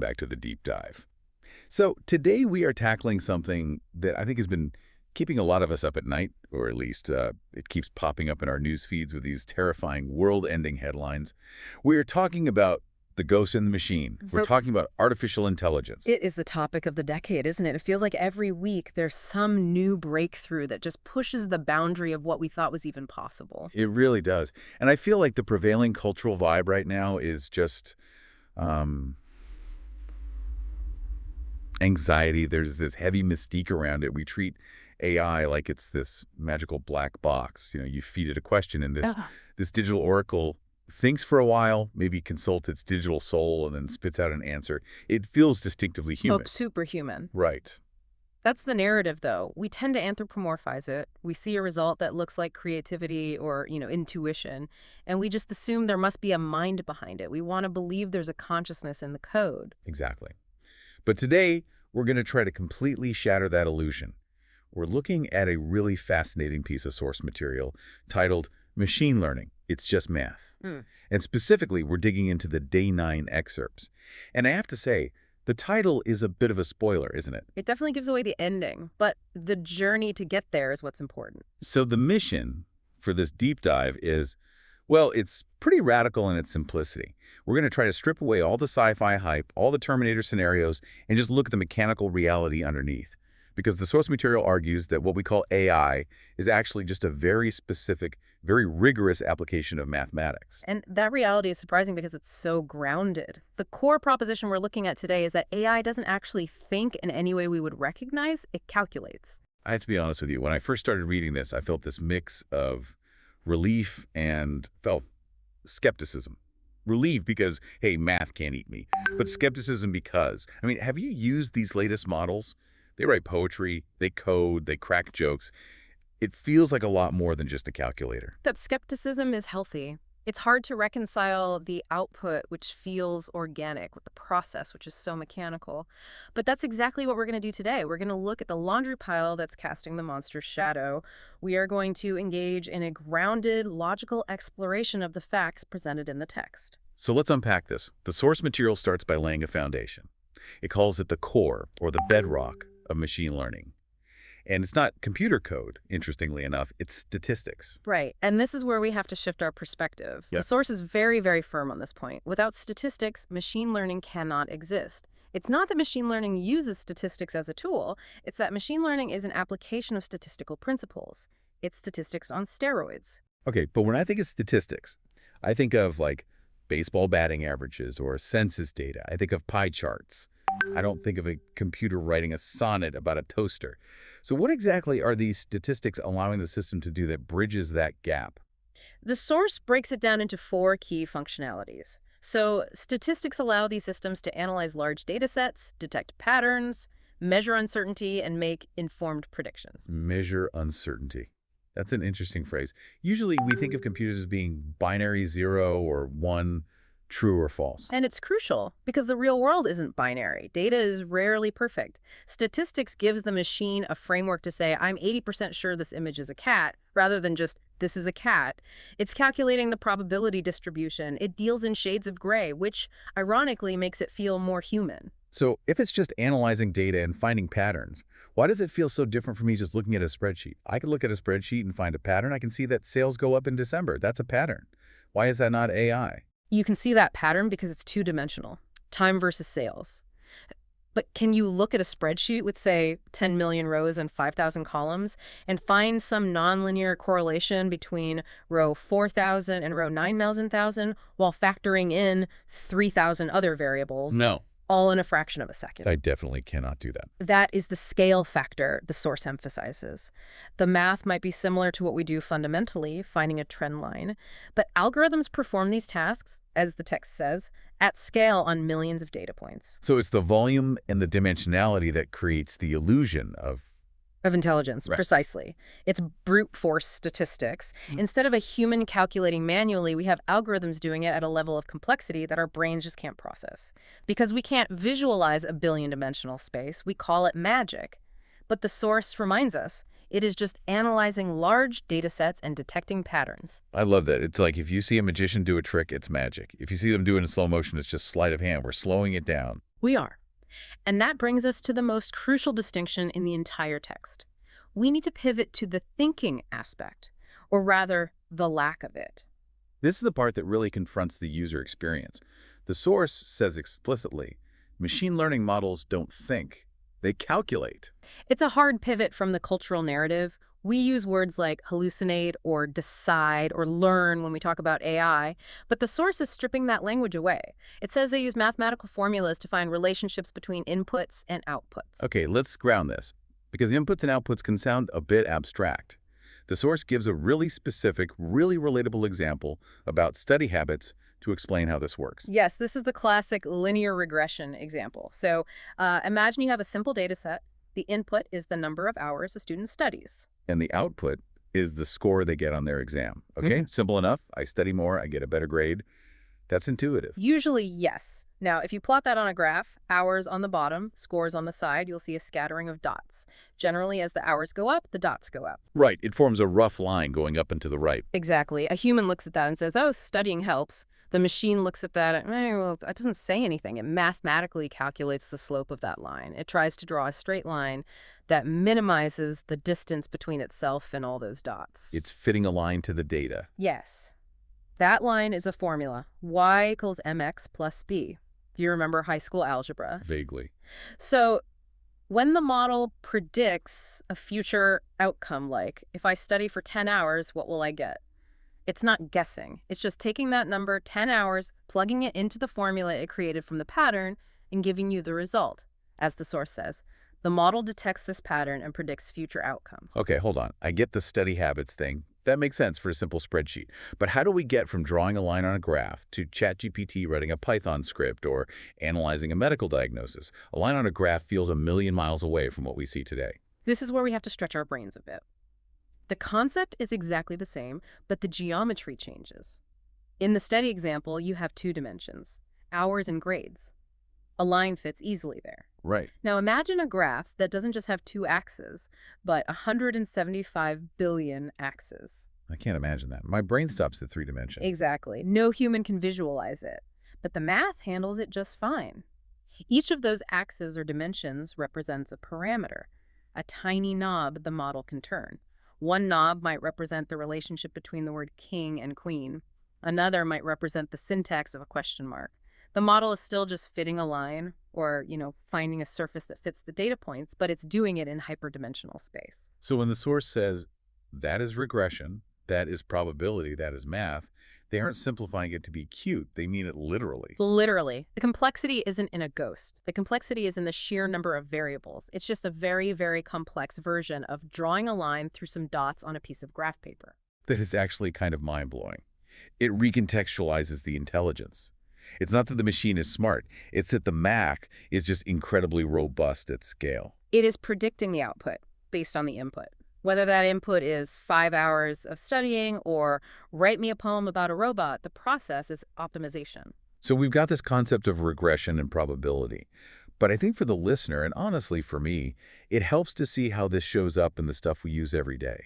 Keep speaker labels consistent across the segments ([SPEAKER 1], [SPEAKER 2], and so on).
[SPEAKER 1] Back to the deep dive. So today we are tackling something that I think has been keeping a lot of us up at night, or at least it keeps popping up in our news feeds with these terrifying world-ending headlines. We are talking about the ghost in the machine. We're
[SPEAKER 2] Ro-
[SPEAKER 1] talking about artificial intelligence.
[SPEAKER 2] It is the topic of the decade, isn't it? It feels like every week there's some new breakthrough that just pushes the boundary of what we thought was even possible.
[SPEAKER 1] It really does. And I feel like the prevailing cultural vibe right now is just um, anxiety. There's this heavy mystique around it. We treat AI like it's this magical black box. You feed it a question, and this
[SPEAKER 2] Yeah.
[SPEAKER 1] this digital oracle thinks for a while, maybe consults its digital soul, and then spits out an answer. It feels distinctively
[SPEAKER 2] Oh,
[SPEAKER 1] human.
[SPEAKER 2] superhuman.
[SPEAKER 1] Right.
[SPEAKER 2] That's the narrative, though. We tend to anthropomorphize it. We see a result that looks like creativity or, intuition, and we just assume there must be a mind behind it. We want to believe there's a consciousness in the code.
[SPEAKER 1] Exactly. But today, we're going to try to completely shatter that illusion. We're looking at a really fascinating piece of source material titled Machine Learning. It's just math.
[SPEAKER 2] Mm.
[SPEAKER 1] And specifically, we're digging into the Day 9 excerpts. And I have to say, the title is a bit of a spoiler, isn't it?
[SPEAKER 2] It definitely gives away the ending, but the journey to get there is what's important.
[SPEAKER 1] So the mission for this deep dive is, well, it's pretty radical in its simplicity. We're going to try to strip away all the sci-fi hype, all the Terminator scenarios, and just look at the mechanical reality underneath. Because the source material argues that what we call AI is actually just a very specific, very rigorous application of mathematics.
[SPEAKER 2] And that reality is surprising because it's so grounded. The core proposition we're looking at today is that AI doesn't actually think in any way we would recognize, it calculates.
[SPEAKER 1] I have to be honest with you, when I first started reading this, I felt this mix of relief and felt skepticism. Relief because, hey, math can't eat me. But skepticism because, have you used these latest models? They write poetry, they code, they crack jokes. It feels like a lot more than just a calculator.
[SPEAKER 2] That skepticism is healthy. It's hard to reconcile the output, which feels organic, with the process, which is so mechanical. But that's exactly what we're going to do today. We're going to look at the laundry pile that's casting the monster's shadow. We are going to engage in a grounded, logical exploration of the facts presented in the text.
[SPEAKER 1] So let's unpack this. The source material starts by laying a foundation. It calls it the core, or the bedrock, of machine learning. And it's not computer code, interestingly enough, it's statistics.
[SPEAKER 2] Right. And this is where we have to shift our perspective.
[SPEAKER 1] Yeah.
[SPEAKER 2] The source is very, very firm on this point. Without statistics, machine learning cannot exist. It's not that machine learning uses statistics as a tool. It's that machine learning is an application of statistical principles. It's statistics on steroids.
[SPEAKER 1] Okay, but when I think of statistics, I think of like baseball batting averages or census data. I think of pie charts. I don't think of a computer writing a sonnet about a toaster. So what exactly are these statistics allowing the system to do that bridges that gap?
[SPEAKER 2] The source breaks it down into 4 key functionalities. So statistics allow these systems to analyze large data sets, detect patterns, measure uncertainty, and make informed predictions.
[SPEAKER 1] Measure uncertainty. That's an interesting phrase. Usually we think of computers as being binary 0 or 1, true or false.
[SPEAKER 2] And it's crucial because the real world isn't binary. Data is rarely perfect. Statistics gives the machine a framework to say, I'm 80% sure this image is a cat, rather than just, this is a cat. It's calculating the probability distribution. It deals in shades of gray, which ironically makes it feel more human.
[SPEAKER 1] So if it's just analyzing data and finding patterns, why does it feel so different from me just looking at a spreadsheet? I can look at a spreadsheet and find a pattern. I can see that sales go up in December. That's a pattern. Why is that not AI?
[SPEAKER 2] You can see that pattern because it's two-dimensional, time versus sales. But can you look at a spreadsheet with, say, 10 million rows and 5,000 columns and find some nonlinear correlation between row 4,000 and row 9,000 while factoring in 3,000 other variables?
[SPEAKER 1] No.
[SPEAKER 2] All in a fraction of a second.
[SPEAKER 1] I definitely cannot do that.
[SPEAKER 2] That is the scale factor the source emphasizes. The math might be similar to what we do fundamentally, finding a trend line, but algorithms perform these tasks, as the text says, at scale on millions of data points.
[SPEAKER 1] So it's the volume and the dimensionality that creates the illusion of
[SPEAKER 2] Intelligence,
[SPEAKER 1] Right.
[SPEAKER 2] Precisely. It's brute force statistics. Instead of a human calculating manually, we have algorithms doing it at a level of complexity that our brains just can't process. Because we can't visualize a billion-dimensional space, we call it magic. But the source reminds us, it is just analyzing large data sets and detecting patterns.
[SPEAKER 1] I love that. It's like if you see a magician do a trick, it's magic. If you see them do it in slow motion, it's just sleight of hand. We're slowing it down.
[SPEAKER 2] We are. And that brings us to the most crucial distinction in the entire text. We need to pivot to the thinking aspect, or rather, the lack of it.
[SPEAKER 1] This is the part that really confronts the user experience. The source says explicitly, machine learning models don't think, they calculate.
[SPEAKER 2] It's a hard pivot from the cultural narrative. We use words like hallucinate or decide or learn when we talk about AI, but the source is stripping that language away. It says they use mathematical formulas to find relationships between inputs and outputs.
[SPEAKER 1] Okay, let's ground this, because inputs and outputs can sound a bit abstract. The source gives a really specific, really relatable example about study habits to explain how this works.
[SPEAKER 2] Yes, this is the classic linear regression example. So imagine you have a simple data set. The input is the number of hours a student studies.
[SPEAKER 1] And the output is the score they get on their exam. Okay, simple enough. I study more, I get a better grade. That's intuitive.
[SPEAKER 2] Usually, yes. Now, if you plot that on a graph, hours on the bottom, scores on the side, you'll see a scattering of dots. Generally, as the hours go up, the dots go up.
[SPEAKER 1] Right, it forms a rough line going up and to the right.
[SPEAKER 2] Exactly. A human looks at that and says, oh, studying helps. The machine looks at that and, well, it doesn't say anything. It mathematically calculates the slope of that line. It tries to draw a straight line that minimizes the distance between itself and all those dots.
[SPEAKER 1] It's fitting a line to the data.
[SPEAKER 2] Yes. That line is a formula. Y equals mx plus b. Do you remember high school algebra?
[SPEAKER 1] Vaguely.
[SPEAKER 2] So when the model predicts a future outcome, like if I study for 10 hours, what will I get? It's not guessing. It's just taking that number, 10 hours, plugging it into the formula it created from the pattern, and giving you the result. As the source says, the model detects this pattern and predicts future outcomes.
[SPEAKER 1] Okay, hold on. I get the study habits thing. That makes sense for a simple spreadsheet. But how do we get from drawing a line on a graph to ChatGPT writing a Python script or analyzing a medical diagnosis? A line on a graph feels a million miles away from what we see today.
[SPEAKER 2] This is where we have to stretch our brains a bit. The concept is exactly the same, but the geometry changes. In the study example, you have 2 dimensions, hours and grades. A line fits easily there.
[SPEAKER 1] Right.
[SPEAKER 2] Now imagine a graph that doesn't just have 2 axes, but 175 billion axes.
[SPEAKER 1] I can't imagine that. My brain stops at 3 dimensions.
[SPEAKER 2] Exactly. No human can visualize it, but the math handles it just fine. Each of those axes or dimensions represents a parameter, a tiny knob the model can turn. One knob might represent the relationship between the word king and queen. Another might represent the syntax of a question mark. The model is still just fitting a line or, finding a surface that fits the data points, but it's doing it in hyperdimensional space.
[SPEAKER 1] So when the source says that is regression, that is probability, that is math, they aren't simplifying it to be cute. They mean it literally.
[SPEAKER 2] Literally. The complexity isn't in a ghost. The complexity is in the sheer number of variables. It's just a very, very complex version of drawing a line through some dots on a piece of graph paper.
[SPEAKER 1] That is actually kind of mind-blowing. It recontextualizes the intelligence. It's not that the machine is smart. It's that the math is just incredibly robust at scale.
[SPEAKER 2] It is predicting the output based on the input. Whether that input is 5 hours of studying or write me a poem about a robot, the process is optimization.
[SPEAKER 1] So we've got this concept of regression and probability. But I think for the listener, and honestly for me, it helps to see how this shows up in the stuff we use every day.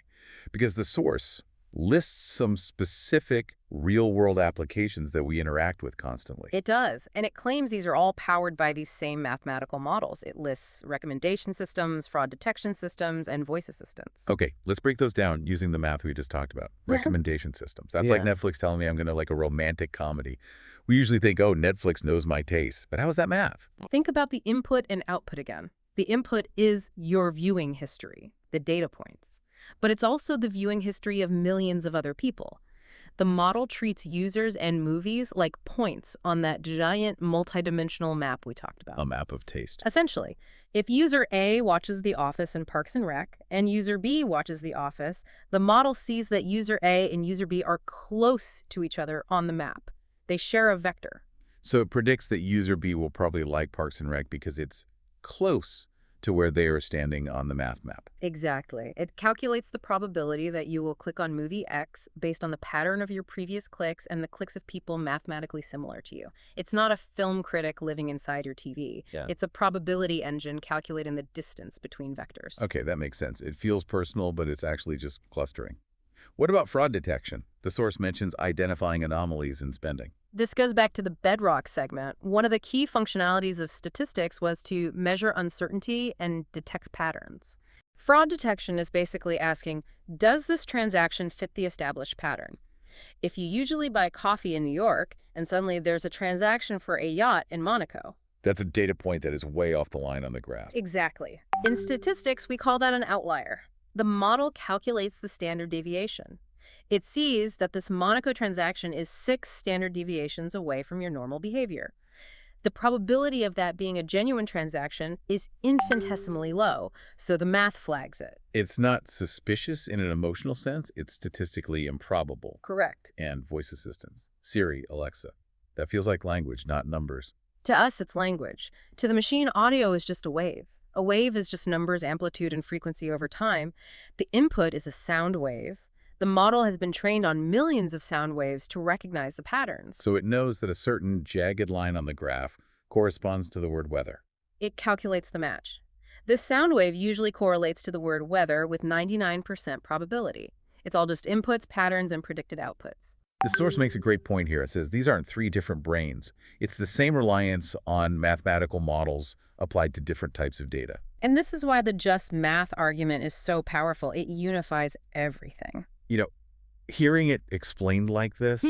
[SPEAKER 1] Because the source lists some specific real-world applications that we interact with constantly.
[SPEAKER 2] It does, and it claims these are all powered by these same mathematical models. It lists recommendation systems, fraud detection systems, and voice assistants.
[SPEAKER 1] Okay, let's break those down using the math we just talked about. Recommendation systems. That's like Netflix telling me I'm going to like a romantic comedy. We usually think, oh, Netflix knows my taste. But how is that math?
[SPEAKER 2] Think about the input and output again. The input is your viewing history, the data points. But it's also the viewing history of millions of other people. The model treats users and movies like points on that giant multidimensional map we talked about.
[SPEAKER 1] A map of taste.
[SPEAKER 2] Essentially, if user A watches The Office and Parks and Rec, and user B watches The Office, the model sees that user A and user B are close to each other on the map. They share a vector.
[SPEAKER 1] So it predicts that user B will probably like Parks and Rec because it's close to where they are standing on the math map.
[SPEAKER 2] Exactly. It calculates the probability that you will click on movie X based on the pattern of your previous clicks and the clicks of people mathematically similar to you. It's not a film critic living inside your TV. It's a probability engine calculating the distance between vectors.
[SPEAKER 1] Okay, that makes sense. It feels personal, but it's actually just clustering. What about fraud detection? The source mentions identifying anomalies in spending.
[SPEAKER 2] This goes back to the bedrock segment. One of the key functionalities of statistics was to measure uncertainty and detect patterns. Fraud detection is basically asking, does this transaction fit the established pattern? If you usually buy coffee in New York and suddenly there's a transaction for a yacht in Monaco.
[SPEAKER 1] That's a data point that is way off the line on the graph.
[SPEAKER 2] Exactly. In statistics, we call that an outlier. The model calculates the standard deviation. It sees that this Monaco transaction is 6 standard deviations away from your normal behavior. The probability of that being a genuine transaction is infinitesimally low, so the math flags it.
[SPEAKER 1] It's not suspicious in an emotional sense, it's statistically improbable.
[SPEAKER 2] Correct.
[SPEAKER 1] And voice assistants. Siri, Alexa. That feels like language, not numbers.
[SPEAKER 2] To us, it's language. To the machine, audio is just a wave. A wave is just numbers, amplitude, and frequency over time. The input is a sound wave. The model has been trained on millions of sound waves to recognize the patterns.
[SPEAKER 1] So it knows that a certain jagged line on the graph corresponds to the word weather.
[SPEAKER 2] It calculates the match. This sound wave usually correlates to the word weather with 99% probability. It's all just inputs, patterns, and predicted outputs.
[SPEAKER 1] The source makes a great point here. It says these aren't 3 different brains. It's the same reliance on mathematical models applied to different types of data.
[SPEAKER 2] And this is why the just math argument is so powerful. It unifies everything.
[SPEAKER 1] You know, hearing it explained like this,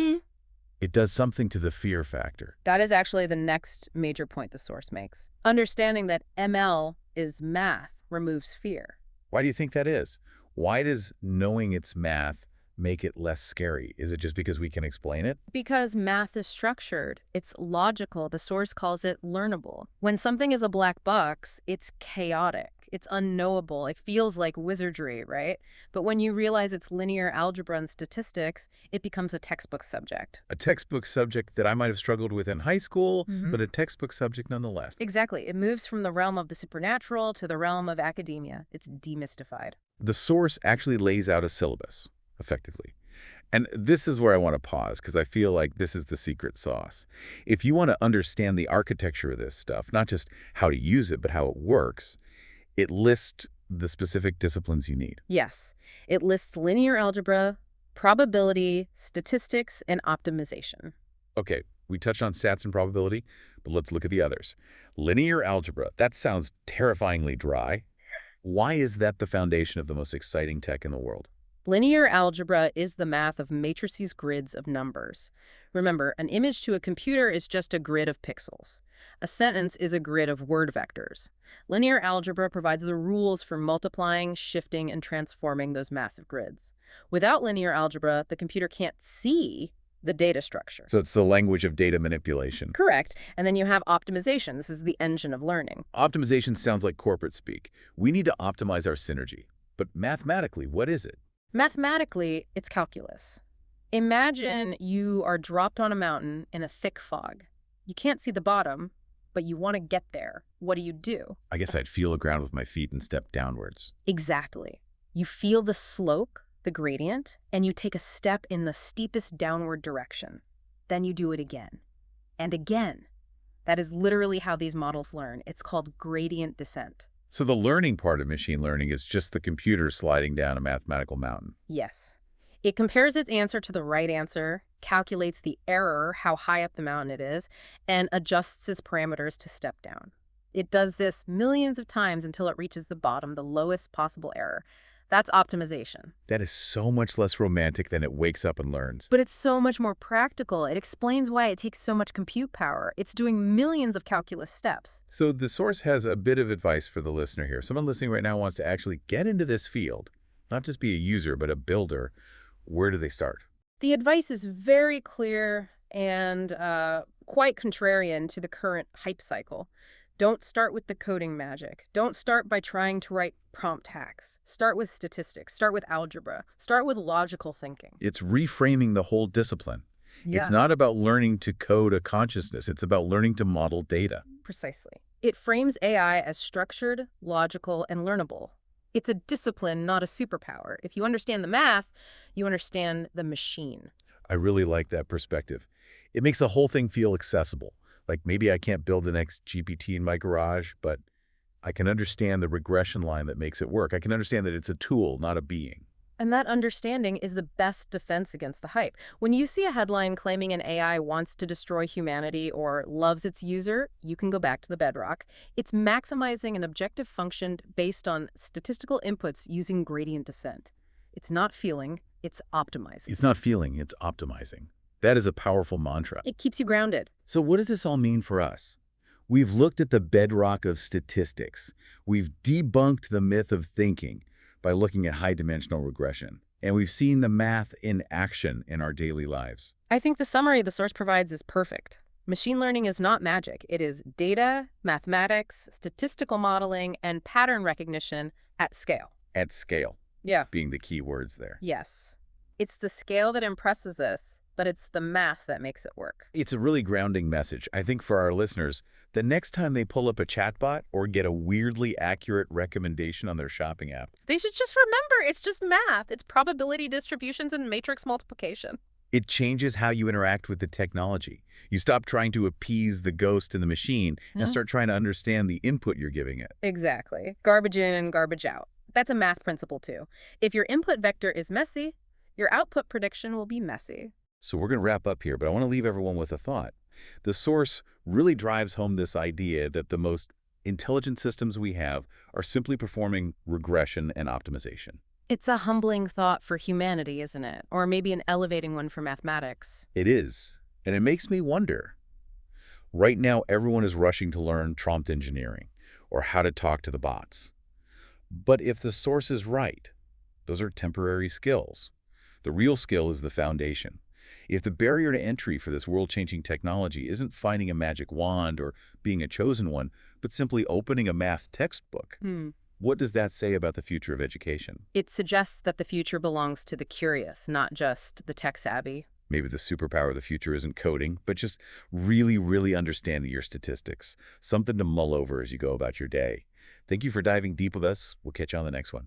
[SPEAKER 1] it does something to the fear factor.
[SPEAKER 2] That is actually the next major point the source makes. Understanding that ML is math removes fear.
[SPEAKER 1] Why do you think that is? Why does knowing it's math make it less scary? Is it just because we can explain it?
[SPEAKER 2] Because math is structured. It's logical. The source calls it learnable. When something is a black box, it's chaotic. It's unknowable. It feels like wizardry, right? But when you realize it's linear algebra and statistics, it becomes a textbook subject.
[SPEAKER 1] A textbook subject that I might have struggled with in high school, but a textbook subject nonetheless.
[SPEAKER 2] Exactly. It moves from the realm of the supernatural to the realm of academia. It's demystified.
[SPEAKER 1] The source actually lays out a syllabus, effectively. And this is where I want to pause, because I feel like this is the secret sauce. If you want to understand the architecture of this stuff, not just how to use it, but how it works, it lists the specific disciplines you need.
[SPEAKER 2] Yes. It lists linear algebra, probability, statistics, and optimization.
[SPEAKER 1] Okay, we touched on stats and probability, but let's look at the others. Linear algebra, that sounds terrifyingly dry. Why is that the foundation of the most exciting tech in the world?
[SPEAKER 2] Linear algebra is the math of matrices, grids of numbers. Remember, an image to a computer is just a grid of pixels. A sentence is a grid of word vectors. Linear algebra provides the rules for multiplying, shifting, and transforming those massive grids. Without linear algebra, the computer can't see the data structure.
[SPEAKER 1] So it's the language of data manipulation.
[SPEAKER 2] Correct. And then you have optimization. This is the engine of learning.
[SPEAKER 1] Optimization sounds like corporate speak. We need to optimize our synergy. But mathematically, what is it?
[SPEAKER 2] Mathematically, it's calculus. Imagine you are dropped on a mountain in a thick fog. You can't see the bottom, but you want to get there. What do?
[SPEAKER 1] I guess I'd feel the ground with my feet and step downwards.
[SPEAKER 2] Exactly. You feel the slope, the gradient, and you take a step in the steepest downward direction. Then you do it again. And again. That is literally how these models learn. It's called gradient descent.
[SPEAKER 1] So the learning part of machine learning is just the computer sliding down a mathematical mountain.
[SPEAKER 2] Yes. It compares its answer to the right answer, calculates the error, how high up the mountain it is, and adjusts its parameters to step down. It does this millions of times until it reaches the bottom, the lowest possible error. That's optimization.
[SPEAKER 1] That is so much less romantic than it wakes up and learns.
[SPEAKER 2] But it's so much more practical. It explains why it takes so much compute power. It's doing millions of calculus steps.
[SPEAKER 1] So the source has a bit of advice for the listener here. Someone listening right now wants to actually get into this field, not just be a user, but a builder. Where do they start?
[SPEAKER 2] The advice is very clear and quite contrarian to the current hype cycle. Don't start with the coding magic. Don't start by trying to write prompt hacks. Start with statistics. Start with algebra. Start with logical thinking.
[SPEAKER 1] It's reframing the whole discipline.
[SPEAKER 2] Yeah.
[SPEAKER 1] It's not about learning to code a consciousness. It's about learning to model data.
[SPEAKER 2] Precisely. It frames AI as structured, logical, and learnable. It's a discipline, not a superpower. If you understand the math, you understand the machine.
[SPEAKER 1] I really like that perspective. It makes the whole thing feel accessible. Like maybe I can't build the next GPT in my garage, but I can understand the regression line that makes it work. I can understand that it's a tool, not a being.
[SPEAKER 2] And that understanding is the best defense against the hype. When you see a headline claiming an AI wants to destroy humanity or loves its user, you can go back to the bedrock. It's maximizing an objective function based on statistical inputs using gradient descent. It's not feeling, it's optimizing.
[SPEAKER 1] It's not feeling, it's optimizing. That is a powerful mantra.
[SPEAKER 2] It keeps you grounded.
[SPEAKER 1] So what does this all mean for us? We've looked at the bedrock of statistics. We've debunked the myth of thinking by looking at high-dimensional regression. And we've seen the math in action in our daily lives.
[SPEAKER 2] I think the summary the source provides is perfect. Machine learning is not magic. It is data, mathematics, statistical modeling, and pattern recognition at scale.
[SPEAKER 1] At scale.
[SPEAKER 2] Yeah.
[SPEAKER 1] Being the key words there.
[SPEAKER 2] Yes. It's the scale that impresses us, but it's the math that makes it work.
[SPEAKER 1] It's a really grounding message, I think, for our listeners. The next time they pull up a chatbot or get a weirdly accurate recommendation on their shopping app,
[SPEAKER 2] They should just remember it's just math. It's probability distributions and matrix multiplication.
[SPEAKER 1] it changes how you interact with the technology. You stop trying to appease the ghost in the machine and start trying to understand the input you're giving it.
[SPEAKER 2] Exactly. Garbage in, garbage out. That's a math principle, too. If your input vector is messy, your output prediction will be messy.
[SPEAKER 1] So we're going to wrap up here, but I want to leave everyone with a thought. The source really drives home this idea that the most intelligent systems we have are simply performing regression and optimization.
[SPEAKER 2] It's a humbling thought for humanity, isn't it? Or maybe an elevating one for mathematics.
[SPEAKER 1] It is, and it makes me wonder. Right now, everyone is rushing to learn prompt engineering or how to talk to the bots. But if the source is right, those are temporary skills. The real skill is the foundation. If the barrier to entry for this world-changing technology isn't finding a magic wand or being a chosen one, but simply opening a math textbook, what does that say about the future of education?
[SPEAKER 2] It suggests that the future belongs to the curious, not just the tech-savvy.
[SPEAKER 1] Maybe the superpower of the future isn't coding, but just really, really understanding your statistics. Something to mull over as you go about your day. Thank you for diving deep with us. We'll catch you on the next one.